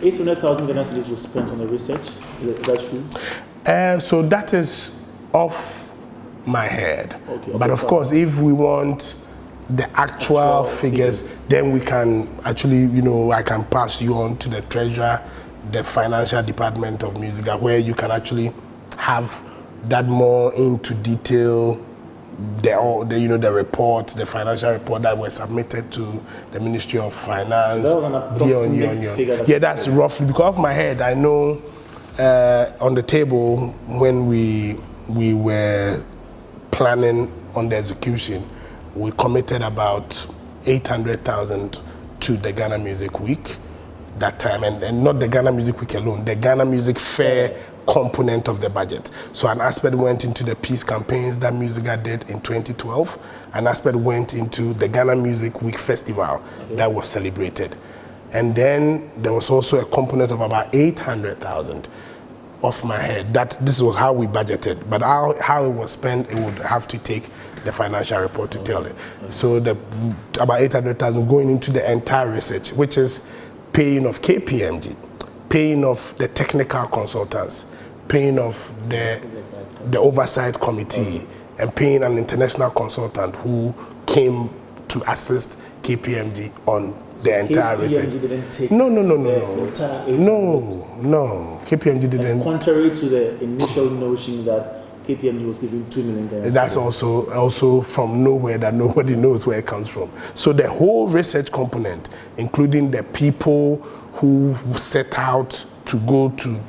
800,000 Ghana cedis was spent on the research. Is that true? So that is off my head. Okay, but of course, if we want the actual figures, then we can actually, I can pass you on to the treasurer, the financial department of MUSIGA, where you can actually have that more into detail, the report, the financial report that was submitted to the Ministry of Finance. So that was an approximate figure. Yeah, that's roughly, because of my head, I know on the table when we were planning on the execution, we committed about 800,000 to the Ghana Music Week that time, and not the Ghana Music Week alone, the Ghana Music Fair component of the budget. So an aspect went into the peace campaigns that MUSIGA did in 2012. An aspect went into the Ghana Music Week Festival that was celebrated. And then there was also a component of about 800,000 off my head. This was how we budgeted, but how it was spent, it would have to take the financial report to tell it. So about 800,000 going into the entire research, which is paying of KPMG, paying of the technical consultants, paying of the oversight committee, and paying an international consultant who came to assist KPMG on the entire research. Didn't take No. KPMG didn't. And contrary to the initial notion that KPMG was giving 2 million. That's also from nowhere that nobody knows where it comes from. So the whole research component, including the people who set out to go to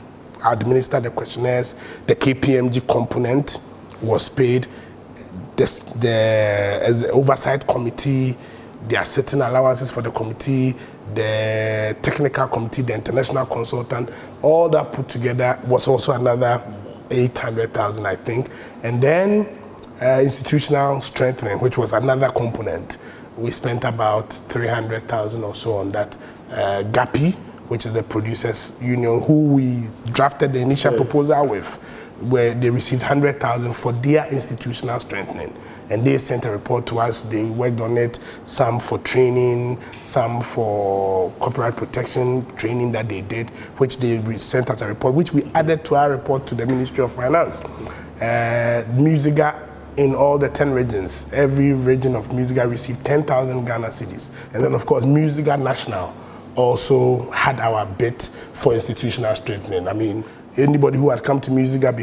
administer the questionnaires, the KPMG component was paid. As the oversight committee, there are certain allowances for the committee, the technical committee, the international consultant, all that put together was also another 800,000, I think. And then institutional strengthening, which was another component. We spent about 300,000 or so on that. GAPI, which is the producers union, who we drafted the initial proposal with, where they received 100,000 for their institutional strengthening. And they sent a report to us. They worked on it, some for training, some for copyright protection training that they did, which they sent us a report, which we added to our report to the Ministry of Finance. MUSIGA in all the 10 regions, every region of MUSIGA received 10,000 Ghana cedis. And then, of course, MUSIGA National also had our bit for institutional strengthening. I mean, anybody who had come to MUSIGA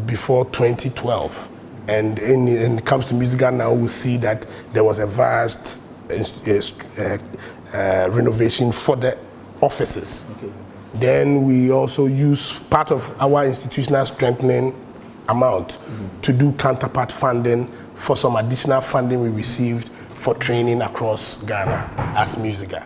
before 2012, and when it comes to MUSIGA now, we see that there was a vast renovation for the offices. Okay. Then we also use part of our institutional strengthening amount to do counterpart funding for some additional funding we received for training across Ghana as MUSIGA.